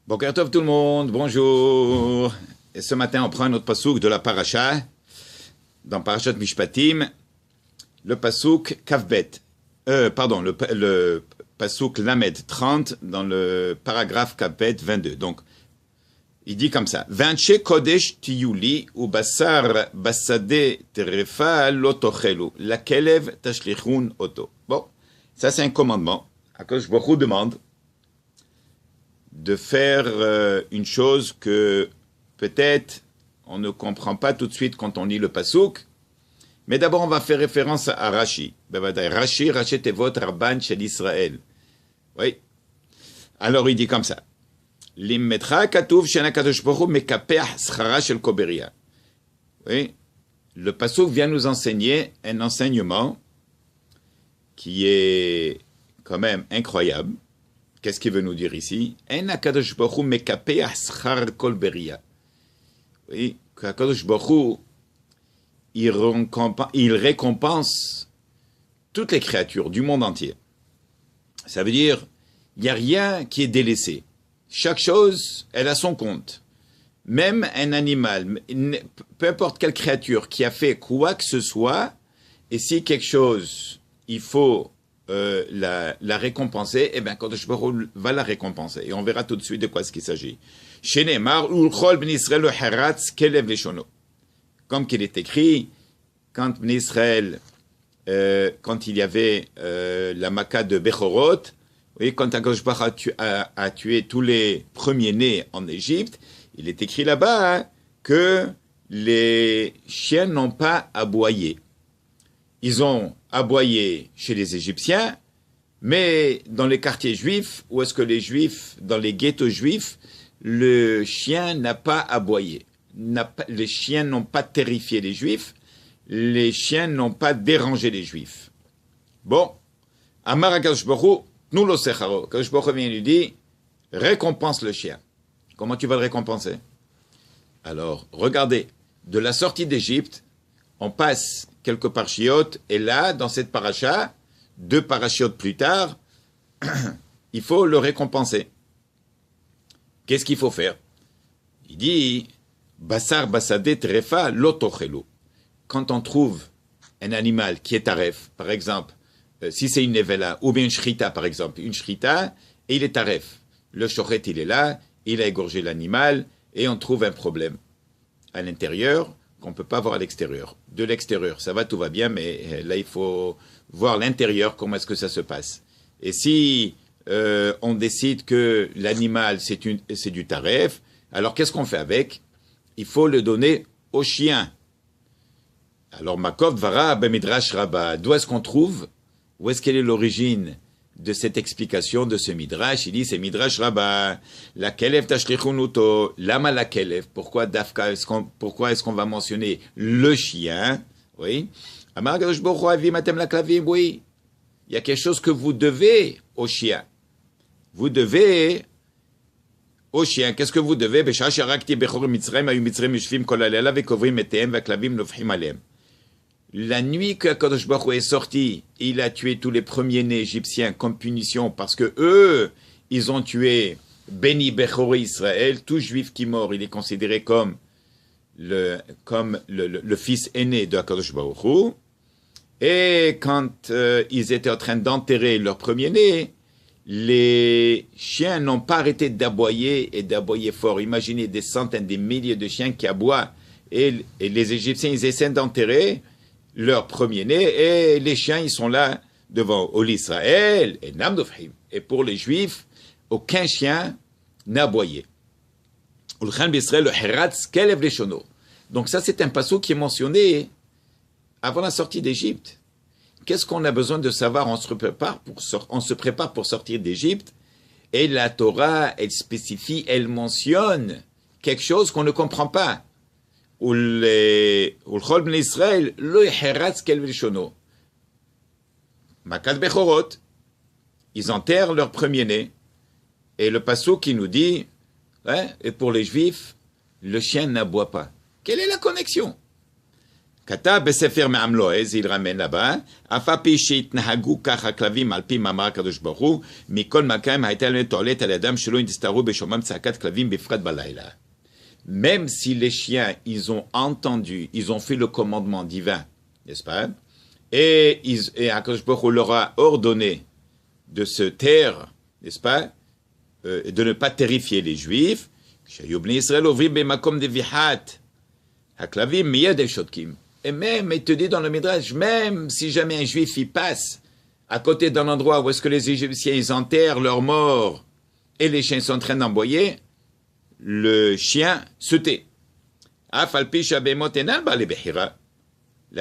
Boker Tov tout le monde, bonjour. Et ce matin, on prend un autre pasouk de la paracha, dans Parashat Mishpatim, le pasouk Kavbet. Le pasouk Lamed 30, dans le paragraphe Kavbet 22. Donc, il dit comme ça. V'anche kodesh tiyuli ou basar basade terefa lotochelu, la kelev tashlichun oto. Bon, ça c'est un commandement. Akadosh Baruch Hu demande de faire une chose que peut-être on ne comprend pas tout de suite quand on lit le pasouk, mais d'abord on va faire référence à Rashi. Rashi Tevot Rabban Shel Israël. Oui. Alors il dit comme ça. L'immetra katuv shena kadosh baruch hu mekapeh schara shel koberia. Oui. Le pasouk vient nous enseigner un enseignement qui est quand même incroyable. Qu'est-ce qu'il veut nous dire ici? Oui, qu'Akadosh Baruch Hu, il récompense toutes les créatures du monde entier. Ça veut dire, il n'y a rien qui est délaissé. Chaque chose, elle a son compte. Même un animal, peu importe quelle créature qui a fait quoi que ce soit, et si quelque chose, il faut la récompenser, eh bien, Kadosh Baruch Hu va la récompenser. Et on verra tout de suite de quoi il s'agit. Comme qu'il est écrit, quand Ben Israël, quand il y avait la Makkah de Bechorot, oui, quand Kadosh Baruch Hu a tué tous les premiers-nés en Égypte, il est écrit là-bas que les chiens n'ont pas aboyé. Ils ont aboyé chez les Égyptiens, mais dans les quartiers juifs, où est-ce que les juifs, dans les ghettos juifs, le chien n'a pas aboyé. Les chiens n'ont pas terrifié les juifs, les chiens n'ont pas dérangé les juifs. Bon, Amar HaKadosh Baruch Hu, nous le secharo. Kadosh Baruch Hu vient lui dit, récompense le chien. Comment tu vas le récompenser? Alors, regardez, de la sortie d'Égypte, on passe quelques parachiotes, et là, dans cette paracha, 2 parachiotes plus tard, il faut le récompenser. Qu'est-ce qu'il faut faire? Il dit, Basar basade trefa lotochelu. Quand on trouve un animal qui est taref, par exemple, si c'est une nevela, ou bien une shrita, par exemple, une shrita, et il est taref. Le shochet, il est là, il a égorgé l'animal, et on trouve un problème à l'intérieur, qu'on ne peut pas voir à l'extérieur. De l'extérieur, ça va, tout va bien, mais là, il faut voir l'intérieur, comment est-ce que ça se passe. Et si on décide que l'animal, c'est du taref, alors qu'est-ce qu'on fait avec? Il faut le donner au chien. Alors, Makov Vara Bemidrash Rabba, d'où est-ce qu'on trouve? Où est-ce qu'elle est l'origine de cette explication de ce midrash? Il dit, c'est midrash Rabba, la kelev tashlichunuto, lama la kelev, pourquoi est-ce qu'on va mentionner le chien? Oui. Amar Kadosh Baruch Hu avim atem la klavim, oui. Il y a quelque chose que vous devez au chien. Vous devez au chien. Qu'est-ce que vous devez? Besha sharakti bechor mitzrayim ayu mitzrayim yushvim kol alela vekovrim etehem vaklavim nofchim alehem. La nuit que Kadosh Baruch Hu est sorti, il a tué tous les premiers-nés égyptiens comme punition parce que eux, ils ont tué Beni Bechori Israël, tout juif qui mort, il est considéré comme le fils aîné de Kadosh Baruch Hu. Et quand ils étaient en train d'enterrer leur premier-né, les chiens n'ont pas arrêté d'aboyer et d'aboyer fort. Imaginez des centaines, des milliers de chiens qui aboient et les Égyptiens, ils essaient d'enterrer leur premier-né, et les chiens, ils sont là devant l'Israël, et Namdofrim. Et pour les Juifs, aucun chien n'a aboyé. Donc ça, c'est un passouk qui est mentionné avant la sortie d'Égypte. Qu'est-ce qu'on a besoin de savoir? On se prépare pour sortir d'Égypte, et la Torah, elle spécifie, elle mentionne quelque chose qu'on ne comprend pas. Ulchol ben Israël, lo yeheratz kel v'lishono. Makat Bechorot, ils enterrent leur premier-né. Et le passouk qui nous dit, et pour les Juifs, le chien n'aboie pas. Quelle est la connexion? Kata Besefer Me'amloez, il ramène là-bas, Afapi sheitnahagu kacha klavim alpi mamar kadosh baruch hu, mikol makam haïta le toilet al adam shelo indistaru beshomam tzakat klavim bifrat balayla. Même si les chiens, ils ont entendu, ils ont fait le commandement divin, n'est-ce pas? Et Akadosh Baruch Hu leur a ordonné de se taire, n'est-ce pas? De ne pas terrifier les Juifs. Et même, il te dit dans le Midrash, même si jamais un Juif y passe à côté d'un endroit où est-ce que les Égyptiens ils enterrent leurs morts et les chiens sont en train d'emboyer, le chien se tait. La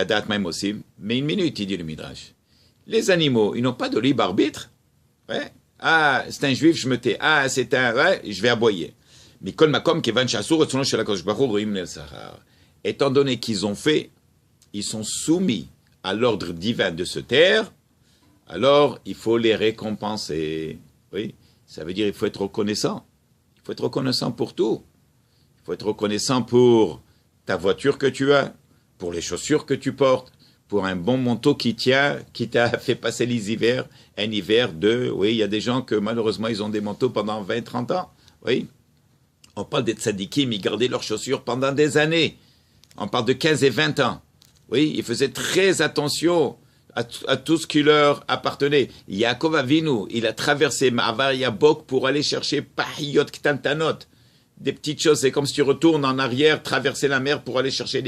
date même aussi. Mais une minute, il dit le Midrash. Les animaux, ils n'ont pas de libre arbitre. Ouais. Ah, c'est un juif, je me tais. Ah, c'est un... Ouais, je vais aboyer. Mais étant donné qu'ils ont fait, ils sont soumis à l'ordre divin de se taire, alors il faut les récompenser. Oui, ça veut dire qu'il faut être reconnaissant. Il faut être reconnaissant pour tout. Il faut être reconnaissant pour ta voiture que tu as, pour les chaussures que tu portes, pour un bon manteau qui tient, qui t'a fait passer les hivers, un hiver de... Oui, il y a des gens que malheureusement, ils ont des manteaux pendant 20, 30 ans. Oui. On parle des tzadikim, ils gardaient leurs chaussures pendant des années. On parle de 15 et 20 ans. Oui, ils faisaient très attention à tout ce qui leur appartenait. Yaakov Avinu, il a traversé Ma'avar Yabok pour aller chercher Pahiyot Ktantanot. Des petites choses, c'est comme si tu retournes en arrière, traverser la mer pour aller chercher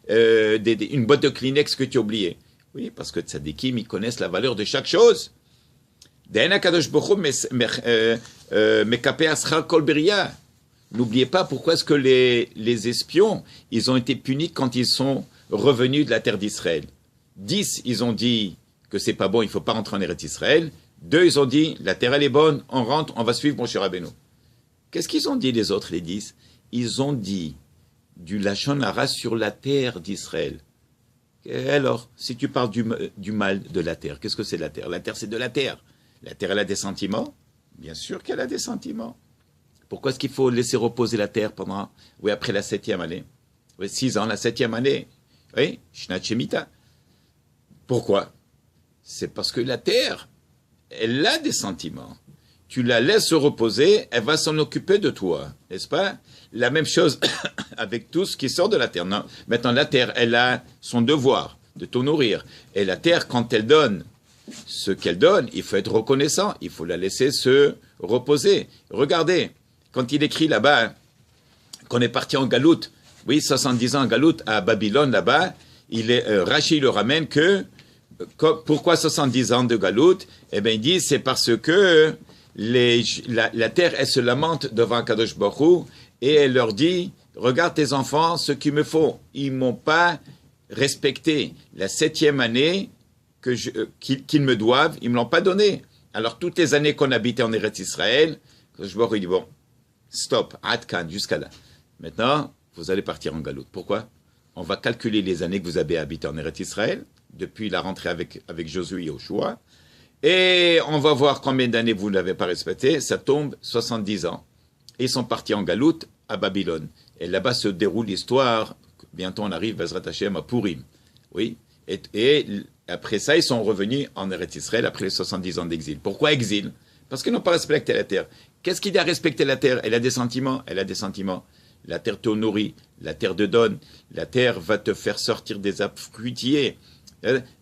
une boîte de Kleenex que tu as oubliée. Oui, parce que tzadikim, ils connaissent la valeur de chaque chose. N'oubliez pas pourquoi est-ce que les espions, ils ont été punis quand ils sont revenus de la terre d'Israël. 10, ils ont dit que c'est pas bon, il ne faut pas rentrer en Eretz Israël. 2, ils ont dit, la terre elle est bonne, on rentre, on va suivre Moshe Rabbeinu. Qu'est-ce qu'ils ont dit les autres, les 10? Ils ont dit du Lachon Hara sur la terre d'Israël. Et alors, si tu parles du mal de la terre, qu'est-ce que c'est la terre? La terre, c'est de la terre. La terre, elle a des sentiments? Bien sûr qu'elle a des sentiments. Pourquoi est-ce qu'il faut laisser reposer la terre pendant, oui, après la 7e année? Oui, 6 ans, la 7e année. Oui, Shnat Shemitah. Pourquoi? C'est parce que la terre, elle a des sentiments. Tu la laisses se reposer, elle va s'en occuper de toi, n'est-ce pas? La même chose avec tout ce qui sort de la terre. Non. Maintenant, la terre, elle a son devoir de te nourrir. Et la terre, quand elle donne ce qu'elle donne, il faut être reconnaissant, il faut la laisser se reposer. Regardez, quand il écrit là-bas qu'on est parti en galoute, oui, 70 ans en galoute à Babylone, là-bas, Rachid le ramène pourquoi 70 ans de galoute? Eh bien, il dit, c'est parce que la terre, elle se lamente devant Kadosh Baruch Hu et elle leur dit, regarde tes enfants, ce qu'ils me font, ils m'ont pas respecté la 7e année qu'ils me doivent, ils me l'ont pas donné. Alors toutes les années qu'on habitait en Eretz Israël, Kadosh Baruch Hu dit, bon, stop, Adkan, jusqu'à là. Maintenant, vous allez partir en galoute. Pourquoi? On va calculer les années que vous avez habité en Eretz Israël, depuis la rentrée avec Josué et Yoshua, et on va voir combien d'années vous ne l'avez pas respecté. Ça tombe 70 ans. Et ils sont partis en galoute à Babylone. Et là-bas se déroule l'histoire. Bientôt on arrive, Bezrat Hashem, à Purim. Oui. Et après ça, ils sont revenus en Eretz Israël après les 70 ans d'exil. Pourquoi exil? Parce qu'ils n'ont pas respecté la terre. Qu'est-ce qui a respecté la terre? Elle a des sentiments. Elle a des sentiments. La terre te nourrit. La terre te donne. La terre va te faire sortir des arbres fruitiers.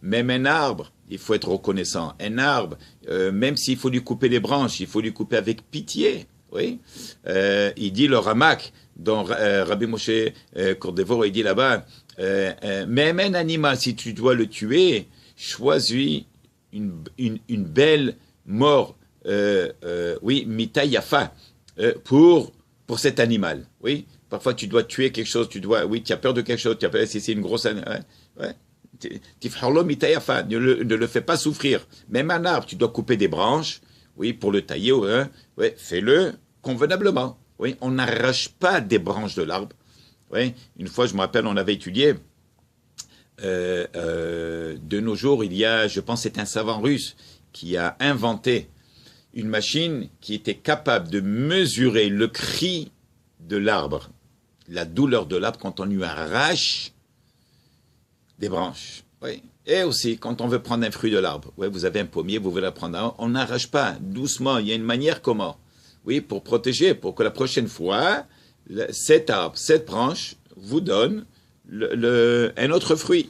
Même un arbre, il faut être reconnaissant. Un arbre, même s'il faut lui couper les branches, il faut lui couper avec pitié. Oui. Il dit le Ramak, dans Rabbi Moshe Cordevor, il dit là-bas, même un animal, si tu dois le tuer, choisis une belle mort, oui, mita yafa, pour cet animal. Oui. Parfois, tu dois tuer quelque chose, tu as peur de quelque chose, tu as peur, si c'est une grosse... Ouais. Ne le fais pas souffrir. Même un arbre, tu dois couper des branches, oui, pour le tailler, hein, ouais, fais-le convenablement. Oui, on n'arrache pas des branches de l'arbre. Oui, une fois, je me rappelle, on avait étudié. De nos jours, il y a, je pense, c'est un savant russe qui a inventé une machine qui était capable de mesurer le cri de l'arbre, la douleur de l'arbre quand on lui arrache des branches. Oui. Et aussi, quand on veut prendre un fruit de l'arbre, ouais, vous avez un pommier, vous voulez le prendre, on n'arrache pas, doucement, il y a une manière comment? Oui, pour protéger, pour que la prochaine fois, cet arbre, cette branche vous donne un autre fruit.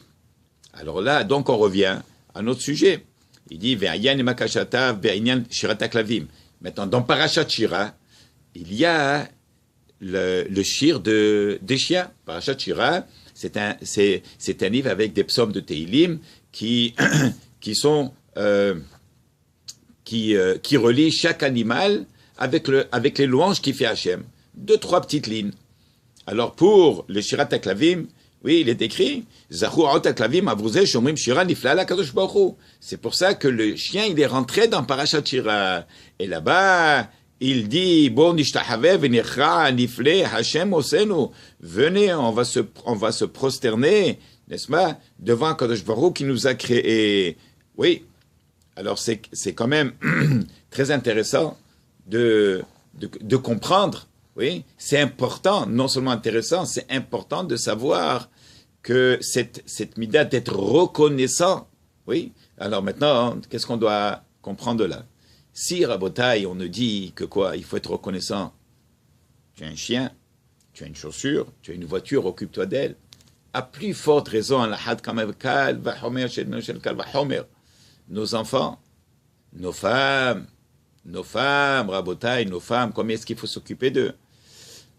Alors là, donc on revient à notre sujet. Il dit, maintenant, dans Parashat Shira, il y a le shir des chiens. Parashat Shira, c'est un livre avec des psaumes de Teilim qui relient chaque animal avec les louanges qu'il fait Hachem. 2-3 petites lignes. Alors pour le Shirat HaKlavim, oui, il est écrit c'est pour ça que le chien, il est rentré dans Parashat Shira. Et là-bas, il dit bon Hashem osenu. Venez, on va se prosterner, n'est-ce pas, devant Kadosh Baruch Hu qui nous a créés. Oui. Alors c'est quand même très intéressant de comprendre. Oui, c'est important, non seulement intéressant, c'est important de savoir que cette mida d'être reconnaissant. Oui. Alors maintenant, qu'est-ce qu'on doit comprendre de là? Si, Rabotai, on nous dit que quoi? Il faut être reconnaissant. Tu as un chien, tu as une chaussure, tu as une voiture, occupe-toi d'elle. À plus forte raison, nos enfants, nos femmes, Rabotai, nos femmes, combien est-ce qu'il faut s'occuper d'eux?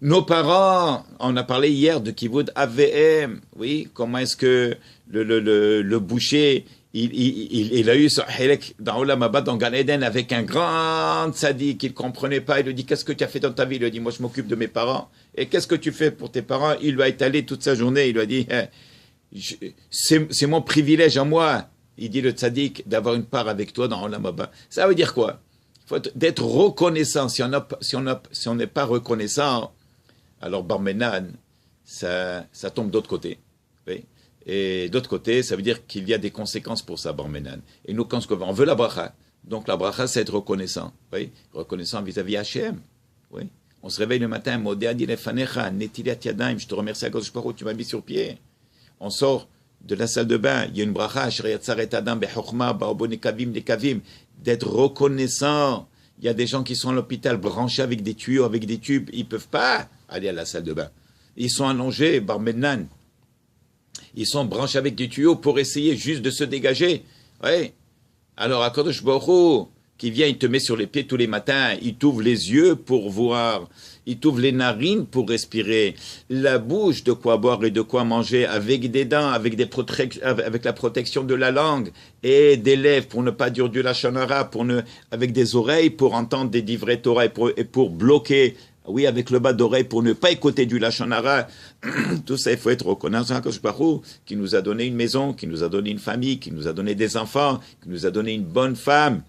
Nos parents, on a parlé hier de Kivud AVM, oui, comment est-ce que le boucher, il a eu ce Helek dans Olam Haba, dans Gan Eden, avec un grand tzaddik qu'il ne comprenait pas. Il lui dit, qu'est-ce que tu as fait dans ta vie? Il lui a dit, moi je m'occupe de mes parents. Et qu'est-ce que tu fais pour tes parents? Il lui a étalé toute sa journée. Il lui a dit, c'est mon privilège à moi, il dit le tzaddik, d'avoir une part avec toi dans Olam Haba. Ça veut dire quoi? Il faut d'être reconnaissant. Si on n'est pas reconnaissant, alors Barmenan, ça tombe d'autre côté. Oui. Et d'autre côté, ça veut dire qu'il y a des conséquences pour ça, Barmenan. Et nous, quand on veut la bracha, donc la bracha, c'est être reconnaissant. Oui. Reconnaissant vis-à-vis Hachem. Oui. On se réveille le matin, Modéadi lefanecha, netilat yadayim, je te remercie à Kadosh Baruch Hu, tu m'as mis sur pied. On sort de la salle de bain, il y a une bracha, Shriatzaret Adam, Bechokma, Baobone Kavim, Nekavim, d'être reconnaissant. Il y a des gens qui sont à l'hôpital, branchés avec des tuyaux, avec des tubes, ils ne peuvent pas aller à la salle de bain. Ils sont allongés, Barmenan. Ils sont branchés avec des tuyaux pour essayer juste de se dégager. Oui. Alors, à Kadosh Baruch Hu, qui vient, il te met sur les pieds tous les matins, il t'ouvre les yeux pour voir, il t'ouvre les narines pour respirer, la bouche de quoi boire et de quoi manger, avec des dents, avec la protection de la langue, et des lèvres pour ne pas dire du lashon hara, avec des oreilles pour entendre des divrei Torah et pour bloquer, oui, avec le bas d'oreille pour ne pas écouter du lashon hara. Tout ça, il faut être reconnaissant à Kadosh Baruch Hu, qui nous a donné une maison, qui nous a donné une famille, qui nous a donné des enfants, qui nous a donné une bonne femme,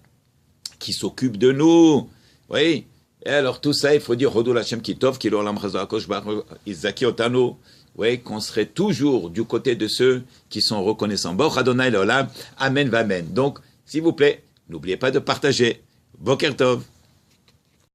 qui s'occupe de nous. Oui. Et alors tout ça, il faut dire Hodou Hashem Kitov, qui l'olam Chazakosh Izaki Otano. Oui, qu'on serait toujours du côté de ceux qui sont reconnaissants. Baruch Adonai l'olam. Amen, amen. Donc, s'il vous plaît, n'oubliez pas de partager. Boker Tov.